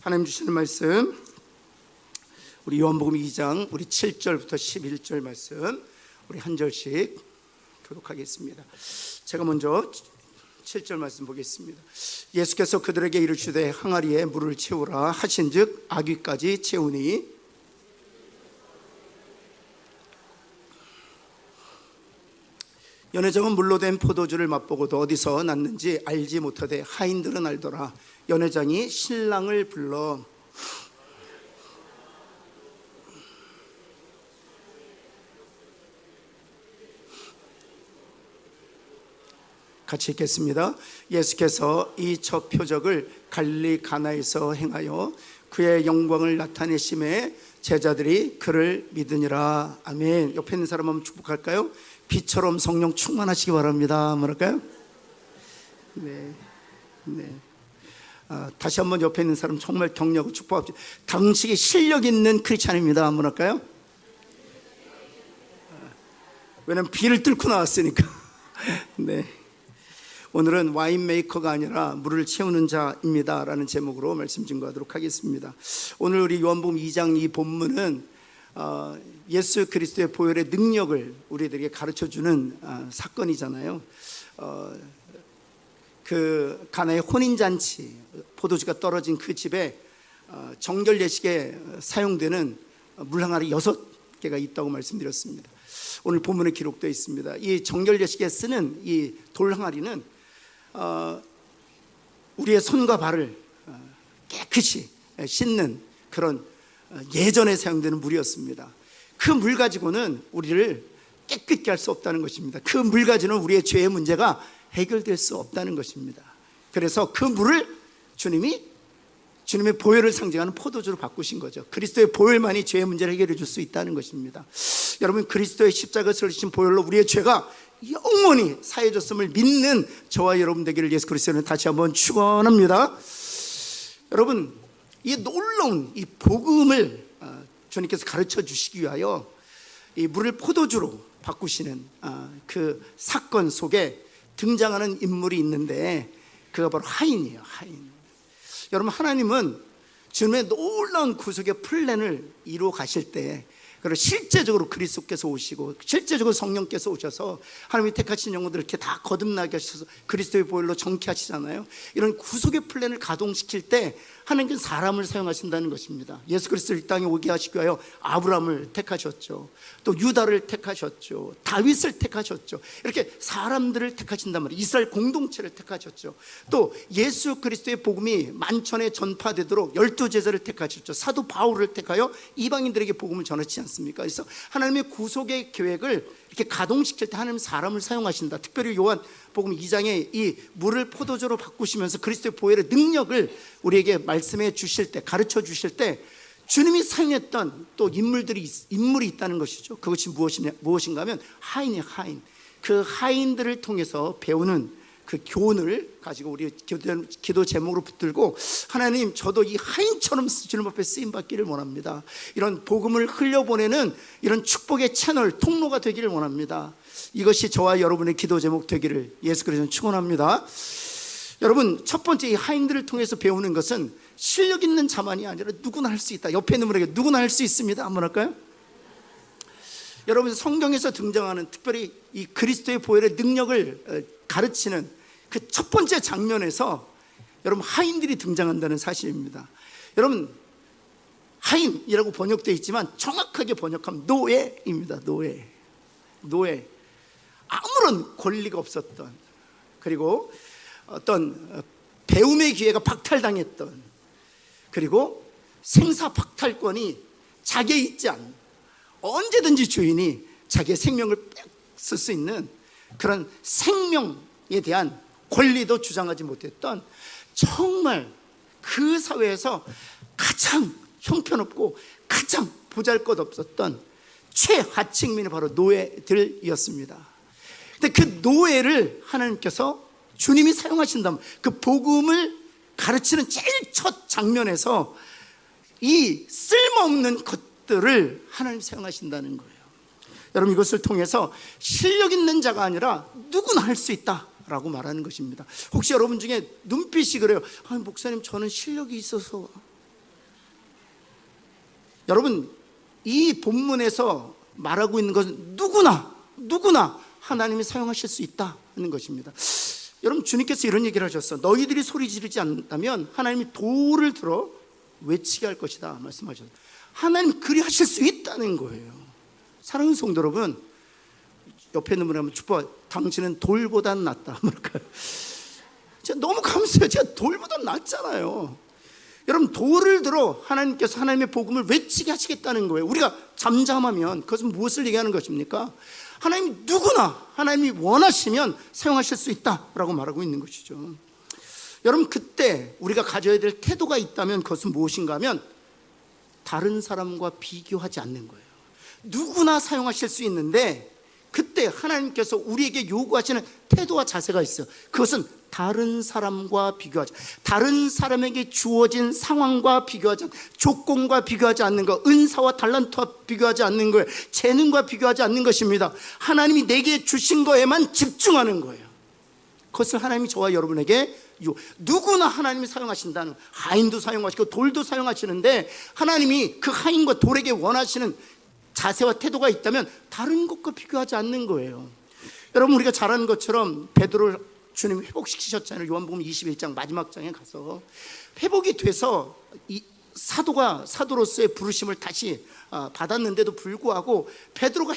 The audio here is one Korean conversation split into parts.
하나님 주시는 말씀, 우리 요한복음 2장 우리 7절부터 11절 말씀 우리 한 절씩 교독하겠습니다. 제가 먼저 7절 말씀 보겠습니다. 예수께서 그들에게 이르시되 항아리에 물을 채우라 하신즉 아귀까지 채우니 연회장은 물로 된 포도주를 맛보고도 어디서 났는지 알지 못하되 하인들은 알더라. 연회장이 신랑을 불러 같이 읽겠습니다. 예수께서 이 첫 표적을 갈릴리 가나에서 행하여 그의 영광을 나타내심에 제자들이 그를 믿으니라. 아멘. 옆에 있는 사람 한번 축복할까요? 비처럼 성령 충만하시기 바랍니다. 뭐랄까요? 네. 다시 한번 옆에 있는 사람 정말 격려하고 축복합시다. 당신이 실력 있는 크리스찬입니다. 뭐랄까요? 왜냐면 비를 뚫고 나왔으니까. 네. 오늘은 와인 메이커가 아니라 물을 채우는 자입니다 라는 제목으로 말씀 증거하도록 하겠습니다. 오늘 우리 요한복음 2장 이 본문은 예수 그리스도의 보혈의 능력을 우리들에게 가르쳐주는 사건이잖아요. 그 가나의 혼인잔치, 포도주가 떨어진 그 집에 정결 예식에 사용되는 물항아리 6개가 있다고 말씀드렸습니다. 오늘 본문에 기록되어 있습니다. 이 정결 예식에 쓰는 이 돌항아리는 우리의 손과 발을 깨끗이 씻는 그런 예전에 사용되는 물이었습니다. 그 물 가지고는 우리를 깨끗게 할 수 없다는 것입니다. 그 물 가지고는 우리의 죄의 문제가 해결될 수 없다는 것입니다. 그래서 그 물을 주님의 보혈을 상징하는 포도주로 바꾸신 거죠. 그리스도의 보혈만이 죄의 문제를 해결해 줄 수 있다는 것입니다. 여러분, 그리스도의 십자가에 설리신 보혈로 우리의 죄가 영원히 사해졌음을 믿는 저와 여러분 되기를 예수 그리스도는 다시 한번 축원합니다. 여러분, 이 놀라운 이 복음을 주님께서 가르쳐 주시기 위하여 이 물을 포도주로 바꾸시는 그 사건 속에 등장하는 인물이 있는데 그가 바로 하인이에요. 하인. 여러분, 하나님은 주님의 놀라운 구속의 플랜을 이루어 가실 때, 그리고 실제적으로 그리스도께서 오시고 실제적으로 성령께서 오셔서 하나님이 택하신 영혼들을 이렇게 다 거듭나게 하셔서 그리스도의 보혈로 정케하시잖아요. 이런 구속의 플랜을 가동시킬 때 하나님께서 사람을 사용하신다는 것입니다. 예수 그리스도를 이 땅에 오게 하시기 위하여 아브라함을 택하셨죠. 또 유다를 택하셨죠. 다윗을 택하셨죠. 이렇게 사람들을 택하신단 말이에요. 이스라엘 공동체를 택하셨죠. 또 예수 그리스도의 복음이 만천에 전파되도록 12제자를 택하셨죠. 사도 바울을 택하여 이방인들에게 복음을 전하지 않습니까? 그래서 하나님의 구속의 계획을 이렇게 가동시킬 때 하나님 사람을 사용하신다. 특별히 요한복음 2장에 이 물을 포도주로 바꾸시면서 그리스도의 보혈의 능력을 우리에게 말씀해 주실 때, 가르쳐 주실 때 주님이 사용했던 또 인물이 있다는 것이죠. 그것이 무엇인가 하면 하인이에요. 하인. 그 하인들을 통해서 배우는 그 교훈을 가지고 우리 기도 제목으로 붙들고, 하나님, 저도 이 하인처럼 주님 앞에 쓰임받기를 원합니다. 이런 복음을 흘려보내는 이런 축복의 채널, 통로가 되기를 원합니다. 이것이 저와 여러분의 기도 제목 되기를 예수 그리스도는 축원합니다. 여러분, 첫 번째 이 하인들을 통해서 배우는 것은 실력 있는 자만이 아니라 누구나 할 수 있다. 옆에 있는 분에게 누구나 할 수 있습니다. 한번 할까요? 여러분, 성경에서 등장하는 특별히 이 그리스도의 보혈의 능력을 가르치는 그 첫 번째 장면에서 여러분 하인들이 등장한다는 사실입니다. 여러분, 하인이라고 번역되어 있지만 정확하게 번역하면 노예입니다. 노예. 아무런 권리가 없었던, 그리고 어떤 배움의 기회가 박탈당했던, 그리고 생사 박탈권이 자기에 있지 않은, 언제든지 주인이 자기의 생명을 뺏을 수 있는 그런 생명에 대한 권리도 주장하지 못했던, 정말 그 사회에서 가장 형편없고 가장 보잘것없었던 최하층민이 바로 노예들이었습니다. 근데 그 노예를 하나님께서 주님이 사용하신다면, 그 복음을 가르치는 제일 첫 장면에서 이 쓸모없는 것들을 하나님 사용하신다는 거예요. 여러분, 이것을 통해서 실력 있는 자가 아니라 누구나 할 수 있다라고 말하는 것입니다. 혹시 여러분 중에 눈빛이 그래요. 목사님, 저는 실력이 있어서 여러분, 이 본문에서 말하고 있는 것은 누구나 하나님이 사용하실 수 있다는 것입니다. 여러분, 주님께서 이런 얘기를 하셨어. 너희들이 소리 지르지 않는다면 하나님이 돌을 들어 외치게 할 것이다 말씀하셨어요. 하나님 그리 하실 수 있다는 거예요. 사랑하는 성도 여러분, 옆에 있는 분이 한번 축복해. 당신은 돌보단 낫다. 뭐랄까요? 제가 너무 감사해요. 제가 돌보단 낫잖아요. 여러분, 돌을 들어 하나님께서 하나님의 복음을 외치게 하시겠다는 거예요. 우리가 잠잠하면 그것은 무엇을 얘기하는 것입니까? 하나님 누구나 하나님이 원하시면 사용하실 수 있다라고 말하고 있는 것이죠. 여러분, 그때 우리가 가져야 될 태도가 있다면 그것은 무엇인가 하면 다른 사람과 비교하지 않는 거예요. 누구나 사용하실 수 있는데 그때 하나님께서 우리에게 요구하시는 태도와 자세가 있어요. 그것은 다른 사람과 비교하지, 다른 사람에게 주어진 상황과 비교하지 않는, 조건과 비교하지 않는 것, 은사와 달란트와 비교하지 않는 거예요. 재능과 비교하지 않는 것입니다. 하나님이 내게 주신 거에만 집중하는 거예요. 그것을 하나님이 저와 여러분에게 누구나 하나님이 사용하신다는, 하인도 사용하시고 돌도 사용하시는데 하나님이 그 하인과 돌에게 원하시는 자세와 태도가 있다면 다른 것과 비교하지 않는 거예요. 여러분, 우리가 잘 아는 것처럼 베드로를 주님이 회복시키셨잖아요. 요한복음 21장 마지막 장에 가서 회복이 돼서 이 사도로서의 부르심을 다시 받았는데도 불구하고 베드로가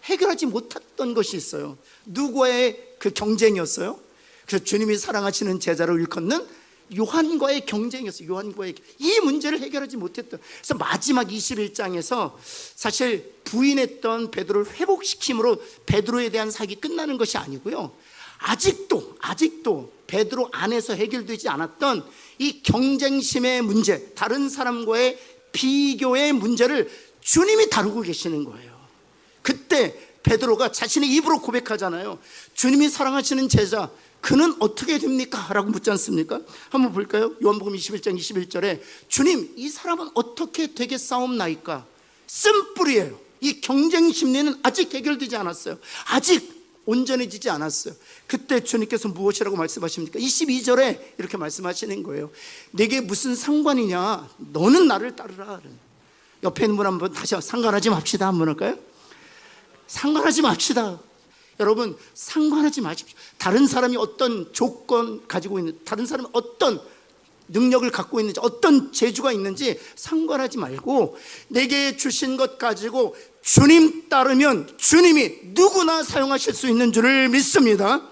해결하지 못했던 것이 있어요. 누구와의 그 경쟁이었어요? 그래서 주님이 사랑하시는 제자를 일컫는 요한과의 경쟁이었어요. 요한과의 이 문제를 해결하지 못했던. 그래서 마지막 21장에서 사실 부인했던 베드로를 회복시킴으로 베드로에 대한 사역이 끝나는 것이 아니고요, 아직도 베드로 안에서 해결되지 않았던 이 경쟁심의 문제, 다른 사람과의 비교의 문제를 주님이 다루고 계시는 거예요. 그때 베드로가 자신의 입으로 고백하잖아요. 주님이 사랑하시는 제자, 그는 어떻게 됩니까? 라고 묻지 않습니까? 한번 볼까요? 요한복음 21장 21절에 주님, 이 사람은 어떻게 되겠사옵나이까? 쓴뿌리예요. 이 경쟁 심리는 아직 해결되지 않았어요. 아직 온전해지지 않았어요. 그때 주님께서 무엇이라고 말씀하십니까? 22절에 이렇게 말씀하시는 거예요. 내게 무슨 상관이냐? 너는 나를 따르라. 옆에 있는 분 한번 다시 상관하지 맙시다. 한번 할까요? 상관하지 맙시다. 여러분, 상관하지 마십시오. 다른 사람이 어떤 조건 가지고 있는지, 다른 사람이 어떤 능력을 갖고 있는지, 어떤 재주가 있는지 상관하지 말고 내게 주신 것 가지고 주님 따르면 주님이 누구나 사용하실 수 있는 줄을 믿습니다.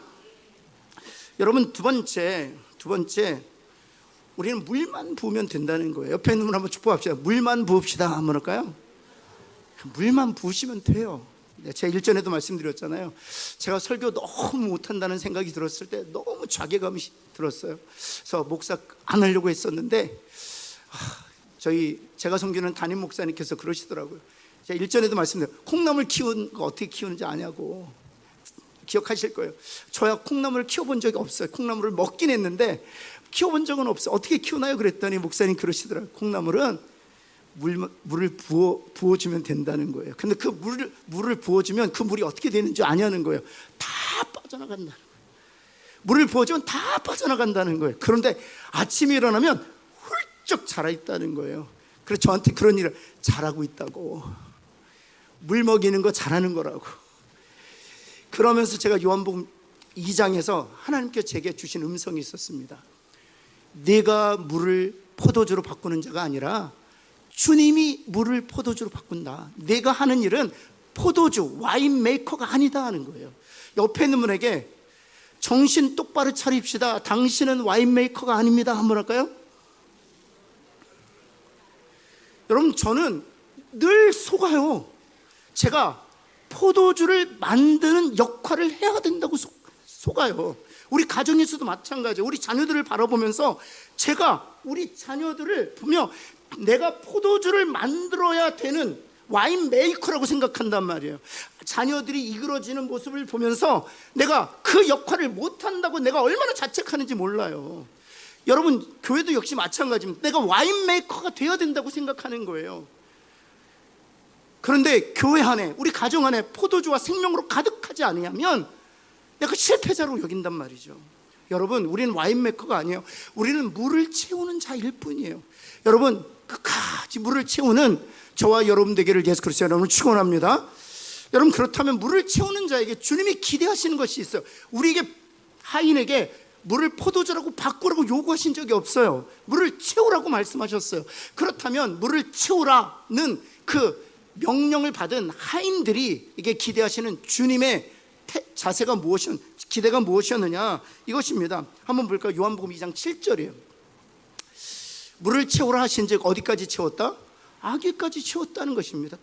여러분, 두 번째 우리는 물만 부으면 된다는 거예요. 옆에 있는 분 한번 축복합시다. 물만 부읍시다. 한번 할까요? 물만 부으시면 돼요. 제가 일전에도 말씀드렸잖아요. 제가 설교 너무 못한다는 생각이 들었을 때 너무 자괴감이 들었어요. 그래서 목사 안 하려고 했었는데 제가 섬기는 담임 목사님께서 그러시더라고요. 제가 일전에도 말씀드렸어요. 콩나물 키우는 거 어떻게 키우는지 아냐고. 기억하실 거예요. 저야 콩나물을 키워본 적이 없어요. 콩나물을 먹긴 했는데 키워본 적은 없어요. 어떻게 키우나요? 그랬더니 목사님 그러시더라고요. 콩나물은 물을 부어주면 된다는 거예요. 근데 그 물을 부어주면 그 물이 어떻게 되는지 아냐는 거예요. 다 빠져나간다는 거예요. 물을 부어주면 다 빠져나간다는 거예요. 그런데 아침에 일어나면 훌쩍 자라있다는 거예요. 그래서 저한테 그런 일을 잘하고 있다고, 물 먹이는 거 잘하는 거라고. 그러면서 제가 요한복음 2장에서 하나님께 제게 주신 음성이 있었습니다. 내가 물을 포도주로 바꾸는 자가 아니라 주님이 물을 포도주로 바꾼다. 내가 하는 일은 포도주, 와인 메이커가 아니다 하는 거예요. 옆에 있는 분에게 정신 똑바로 차립시다. 당신은 와인 메이커가 아닙니다. 한번 할까요? 여러분, 저는 늘 속아요. 제가 포도주를 만드는 역할을 해야 된다고 속아요. 우리 가정에서도 마찬가지예요. 우리 자녀들을 바라보면서 제가 우리 자녀들을 보며 내가 포도주를 만들어야 되는 와인 메이커라고 생각한단 말이에요. 자녀들이 이끌어지는 모습을 보면서 내가 그 역할을 못한다고 내가 얼마나 자책하는지 몰라요. 여러분, 교회도 역시 마찬가지입니다. 내가 와인 메이커가 되어야 된다고 생각하는 거예요. 그런데 교회 안에, 우리 가정 안에 포도주와 생명으로 가득하지 않으면 내가 실패자로 여긴단 말이죠. 여러분, 우리는 와인 메이커가 아니에요. 우리는 물을 채우는 자일 뿐이에요. 여러분, 끝까지 끝까지 물을 채우는 저와 여러분 되기를 예수 그리스도 이름으로 축원합니다. 여러분, 그렇다면 물을 채우는 자에게 주님이 기대하시는 것이 있어요. 우리에게, 하인에게 물을 포도주라고 바꾸라고 요구하신 적이 없어요. 물을 채우라고 말씀하셨어요. 그렇다면 물을 채우라는 그 명령을 받은 하인들이 이게 기대하시는 주님의 자세가 기대가 무엇이었느냐, 이것입니다. 한번 볼까요? 요한복음 2장 7절이에요. 물을 채우라 하신즉 어디까지 채웠다? 아귀까지 채웠다는 것입니다.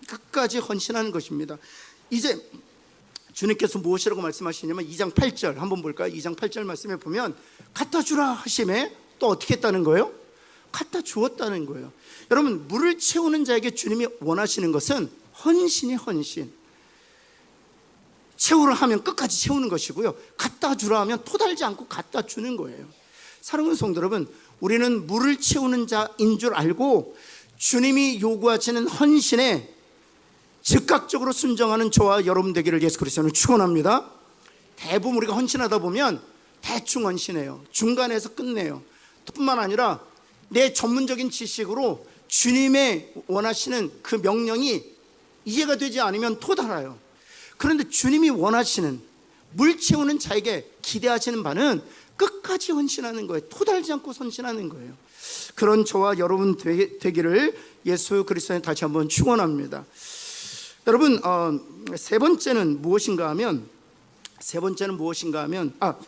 끝까지 헌신하는 것입니다. 이제 주님께서 무엇이라고 말씀하시냐면 2장 8절 한번 볼까요? 2장 8절 말씀에 보면 갖다 주라 하심에 또 어떻게 했다는 거예요? 갖다 주었다는 거예요. 여러분, 물을 채우는 자에게 주님이 원하시는 것은 헌신이 헌신. 채우라 하면 끝까지 채우는 것이고요, 갖다 주라 하면 토달지 않고 갖다 주는 거예요. 사랑하는 성도 여러분, 우리는 물을 채우는 자인 줄 알고 주님이 요구하시는 헌신에 즉각적으로 순종하는 저와 여러분 되기를 예수 그리스도는 축원합니다. 대부분 우리가 헌신하다 보면 대충 헌신해요. 중간에서 끝내요. 뿐만 아니라 내 전문적인 지식으로 주님의 원하시는 그 명령이 이해가 되지 않으면 토달아요. 그런데 주님이 원하시는, 물 채우는 자에게 기대하시는 바는 끝까지 헌신하는 거예요. 토달지 않고 헌신하는 거예요. 그런 저와 여러분 되기를 예수 그리스도에 다시 한번 축원합니다. 여러분, 세 번째는 무엇인가 하면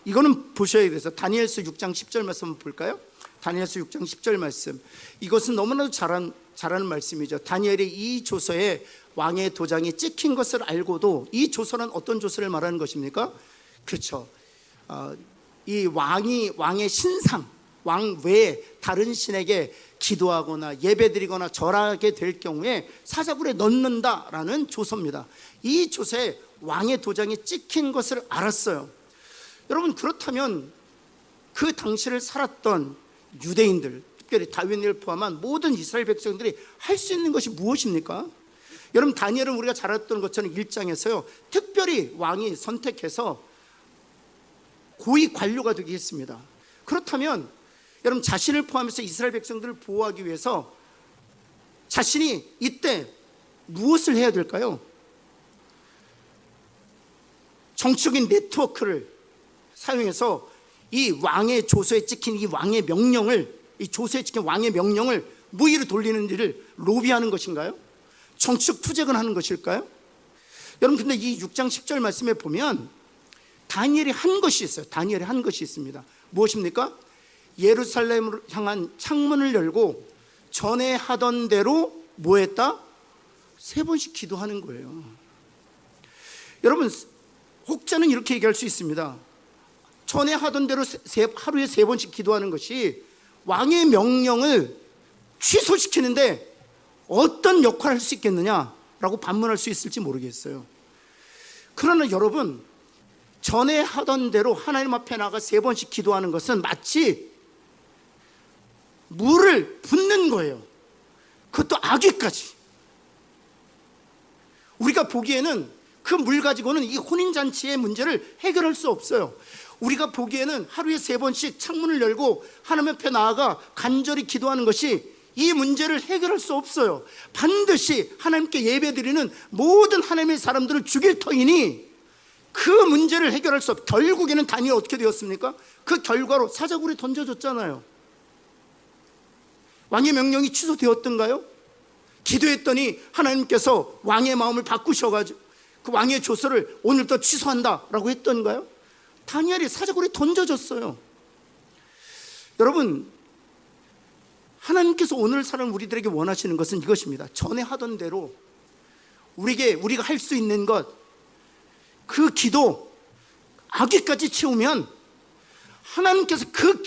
이거는 보셔야 돼서 다니엘서 6장 10절 말씀 한번 볼까요? 다니엘서 6장 10절 말씀, 이것은 너무나도 잘하는 말씀이죠. 다니엘이 이 조서에 왕의 도장이 찍힌 것을 알고도, 이 조서는 어떤 조서를 말하는 것입니까? 그렇죠. 이 왕의 신상, 왕 외에 다른 신에게 기도하거나 예배드리거나 절하게 될 경우에 사자굴에 넣는다라는 조서입니다. 이 조서에 왕의 도장이 찍힌 것을 알았어요. 여러분, 그렇다면 그 당시를 살았던 유대인들, 특별히 다윗을 포함한 모든 이스라엘 백성들이 할 수 있는 것이 무엇입니까? 여러분, 다니엘은 우리가 잘 알았던 것처럼 1장에서요 특별히 왕이 선택해서 고위 관료가 되게 했습니다. 그렇다면 여러분, 자신을 포함해서 이스라엘 백성들을 보호하기 위해서 자신이 이때 무엇을 해야 될까요? 정치적인 네트워크를 사용해서 이 왕의 조서에 찍힌 이 왕의 명령을, 이 조서에 찍힌 왕의 명령을 무위로 돌리는 일을 로비하는 것인가요? 정치적 투쟁을 하는 것일까요? 여러분, 근데 이 6장 10절 말씀에 보면 다니엘이 한 것이 있어요. 다니엘이 한 것이 있습니다. 무엇입니까? 예루살렘으로 향한 창문을 열고 전에 하던 대로 뭐 했다? 3번씩 기도하는 거예요. 여러분, 혹자는 이렇게 얘기할 수 있습니다. 전에 하던 대로 하루에 3번씩 기도하는 것이 왕의 명령을 취소시키는데 어떤 역할을 할 수 있겠느냐라고 반문할 수 있을지 모르겠어요. 그러나 여러분, 전에 하던 대로 하나님 앞에 나가 3번씩 기도하는 것은 마치 물을 붓는 거예요. 그것도 아귀까지. 우리가 보기에는 그 물 가지고는 이 혼인잔치의 문제를 해결할 수 없어요. 우리가 보기에는 하루에 3번씩 창문을 열고 하나님 앞에 나아가 간절히 기도하는 것이 이 문제를 해결할 수 없어요. 반드시 하나님께 예배드리는 모든 하나님의 사람들을 죽일 터이니 그 문제를 해결할 수 없어요. 결국에는 다니엘이 어떻게 되었습니까? 그 결과로 사자굴에 던져졌잖아요. 왕의 명령이 취소되었던가요? 기도했더니 하나님께서 왕의 마음을 바꾸셔가지고 그 왕의 조서를 오늘부터 취소한다라고 했던가요? 다니엘이 사자굴에 던져졌어요. 여러분, 하나님께서 오늘 사는 우리들에게 원하시는 것은 이것입니다. 전에 하던 대로 우리가 할 수 있는 것, 그 기도 아귀까지 채우면 하나님께서 그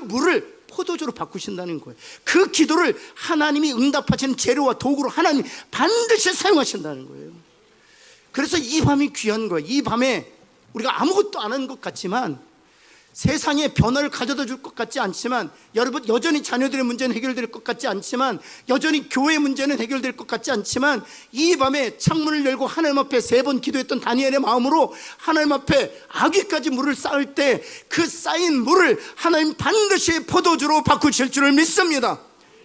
물을 포도주로 바꾸신다는 거예요. 그 기도를 하나님이 응답하시는 재료와 도구로 하나님이 반드시 사용하신다는 거예요. 그래서 이 밤이 귀한 거예요. 이 밤에 우리가 아무것도 안 한 것 같지만, 세상에 변화를 가져다 줄 것 같지 않지만, 여러분 여전히 자녀들의 문제는 해결될 것 같지 않지만, 여전히 교회의 문제는 해결될 것 같지 않지만, 이 밤에 창문을 열고 하나님 앞에 3번 기도했던 다니엘의 마음으로 하나님 앞에 아귀까지 물을 쌓을 때 그 쌓인 물을 하나님 반드시 포도주로 바꾸실 줄을 믿습니다.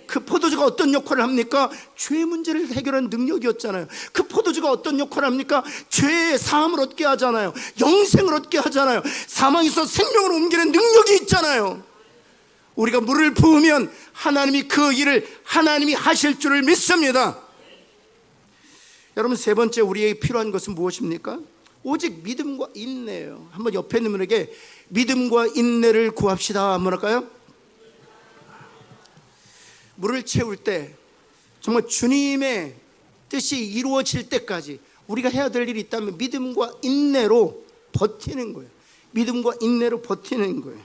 그 포도주가 어떤 역할을 합니까? 죄 문제를 해결하는 능력이었잖아요. 그 포도주가 어떤 역할을 합니까? 죄의 사함을 얻게 하잖아요. 영생을 얻게 하잖아요. 사망에서 생명으로 옮기는 능력이 있잖아요. 우리가 물을 부으면 하나님이 그 일을 하나님이 하실 줄을 믿습니다. 여러분, 세 번째 우리에게 필요한 것은 무엇입니까? 오직 믿음과 인내예요. 한번 옆에 있는 분에게 믿음과 인내를 구합시다 한번 할까요? 물을 채울 때 정말 주님의 뜻이 이루어질 때까지 우리가 해야 될 일이 있다면 믿음과 인내로 버티는 거예요. 믿음과 인내로 버티는 거예요.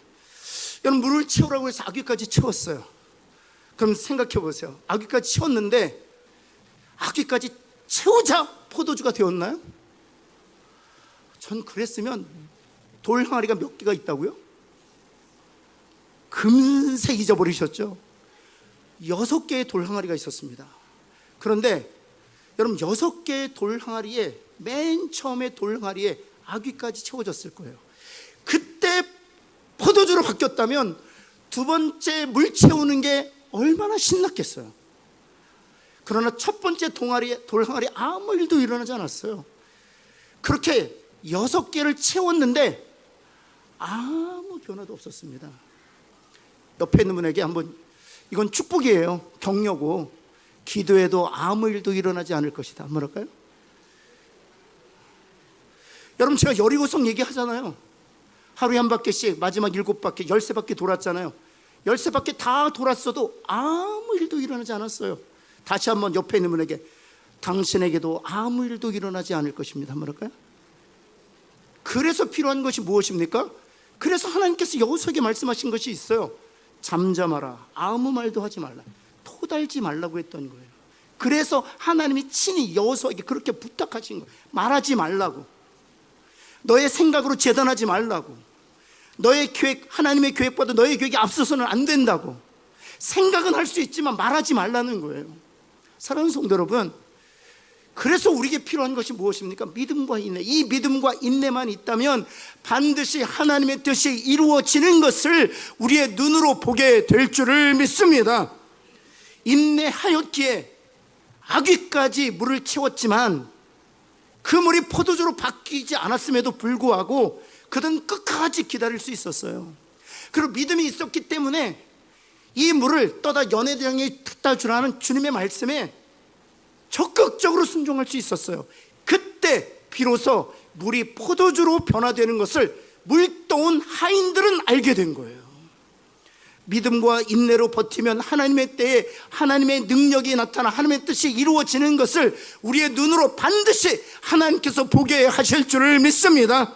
여러분, 물을 채우라고 해서 아귀까지 채웠어요. 그럼 생각해 보세요. 아귀까지 채웠는데 아귀까지 채우자 포도주가 되었나요? 전 그랬으면 돌 항아리가 몇 개가 있다고요? 금세 잊어버리셨죠? 6개의 돌 항아리가 있었습니다. 그런데 여러분, 6개의 돌 항아리에 맨 처음에 돌 항아리에 아귀까지 채워졌을 거예요. 그때 포도주로 바뀌었다면 두 번째 물 채우는 게 얼마나 신났겠어요. 그러나 첫 번째 돌 항아리에 아무 일도 일어나지 않았어요. 그렇게 6개를 채웠는데 아무 변화도 없었습니다. 옆에 있는 분에게 한번, 이건 축복이에요. 격려고, 기도해도 아무 일도 일어나지 않을 것이다 한번 할까요? 여러분, 제가 여리고성 얘기하잖아요. 하루에 한 바퀴씩 마지막 7바퀴 13바퀴 돌았잖아요. 13바퀴 다 돌았어도 아무 일도 일어나지 않았어요. 다시 한번 옆에 있는 분에게 당신에게도 아무 일도 일어나지 않을 것입니다 한번 할까요? 그래서 필요한 것이 무엇입니까? 그래서 하나님께서 여호수아에게 말씀하신 것이 있어요. 잠잠하라, 아무 말도 하지 말라, 토달지 말라고 했던 거예요. 그래서 하나님이 친히 여호수아에게 그렇게 부탁하신 거예요. 말하지 말라고, 너의 생각으로 재단하지 말라고, 너의 계획, 하나님의 계획보다 너의 계획이 앞서서는 안 된다고. 생각은 할 수 있지만 말하지 말라는 거예요. 사랑하는 성도 여러분, 그래서 우리에게 필요한 것이 무엇입니까? 믿음과 인내. 이 믿음과 인내만 있다면 반드시 하나님의 뜻이 이루어지는 것을 우리의 눈으로 보게 될 줄을 믿습니다. 인내하였기에 아귀까지 물을 채웠지만 그 물이 포도주로 바뀌지 않았음에도 불구하고 그는 끝까지 기다릴 수 있었어요. 그리고 믿음이 있었기 때문에 이 물을 떠다 연회장에 갖다 주라는 주님의 말씀에 적극적으로 순종할 수 있었어요. 그때 비로소 물이 포도주로 변화되는 것을 물떠온 하인들은 알게 된 거예요. 믿음과 인내로 버티면 하나님의 때에 하나님의 능력이 나타나 하나님의 뜻이 이루어지는 것을 우리의 눈으로 반드시 하나님께서 보게 하실 줄을 믿습니다.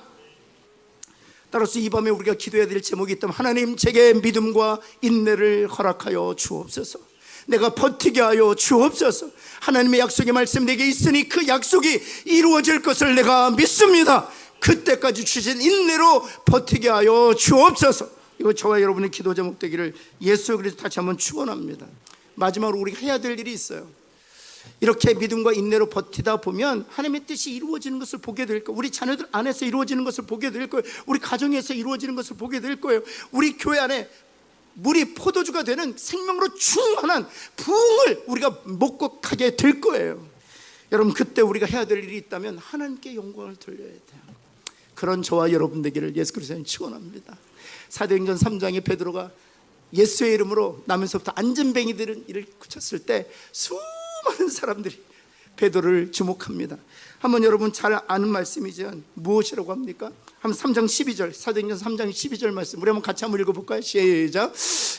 따라서 이 밤에 우리가 기도해야 될 제목이 있다면, 하나님, 제게 믿음과 인내를 허락하여 주옵소서. 내가 버티게 하여 주옵소서. 하나님의 약속의 말씀 내게 있으니 그 약속이 이루어질 것을 내가 믿습니다. 그때까지 주신 인내로 버티게 하여 주옵소서. 이거 저와 여러분의 기도 제목 되기를 예수 그리스도 다시 한번 축원합니다. 마지막으로 우리가 해야 될 일이 있어요. 이렇게 믿음과 인내로 버티다 보면 하나님의 뜻이 이루어지는 것을 보게 될 거예요. 우리 자녀들 안에서 이루어지는 것을 보게 될 거예요. 우리 가정에서 이루어지는 것을 보게 될 거예요. 우리 교회 안에 물이 포도주가 되는 생명으로 충만한 부흥을 우리가 목격하게 될 거예요. 여러분, 그때 우리가 해야 될 일이 있다면 하나님께 영광을 돌려야 돼요. 그런 저와 여러분 되기를 예수 그리스도는 축원합니다. 사도행전 3장에 베드로가 예수의 이름으로 나면서부터 안전뱅이들은 이를 그쳤을 때 수많은 사람들이 베드로를 주목합니다. 한번 여러분 잘 아는 말씀이죠. 무엇이라고 합니까? 한번 3장 12절, 사도행전 3장 12절 말씀 우리 한번 같이 한번 읽어볼까요? 시작.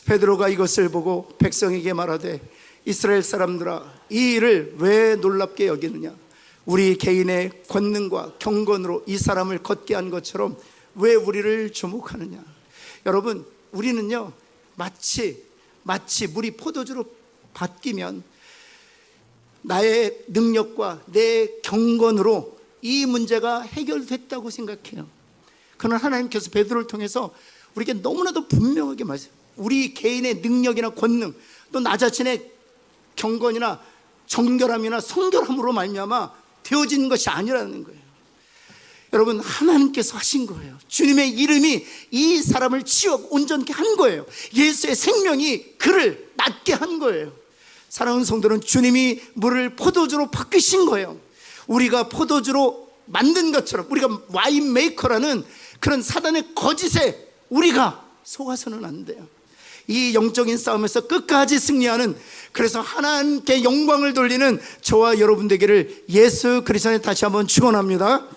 베드로가 이것을 보고 백성에게 말하되, 이스라엘 사람들아, 이 일을 왜 놀랍게 여기느냐? 우리 개인의 권능과 경건으로 이 사람을 걷게 한 것처럼 왜 우리를 주목하느냐? 여러분, 우리는요 마치 물이 포도주로 바뀌면 나의 능력과 내 경건으로 이 문제가 해결됐다고 생각해요. 그러나 하나님께서 베드로를 통해서 우리에게 너무나도 분명하게 말해요. 우리 개인의 능력이나 권능, 또 나 자신의 경건이나 정결함이나 성결함으로 말미암아 되어진 것이 아니라는 거예요. 여러분, 하나님께서 하신 거예요. 주님의 이름이 이 사람을 치워 온전케 한 거예요. 예수의 생명이 그를 낫게 한 거예요. 사랑하는 성도는 주님이 물을 포도주로 바꾸신 거예요. 우리가 포도주로 만든 것처럼 우리가 와인 메이커라는 그런 사단의 거짓에 우리가 속아서는 안 돼요. 이 영적인 싸움에서 끝까지 승리하는, 그래서 하나님께 영광을 돌리는 저와 여러분 되기를 예수 그리스도에 다시 한번 축원합니다.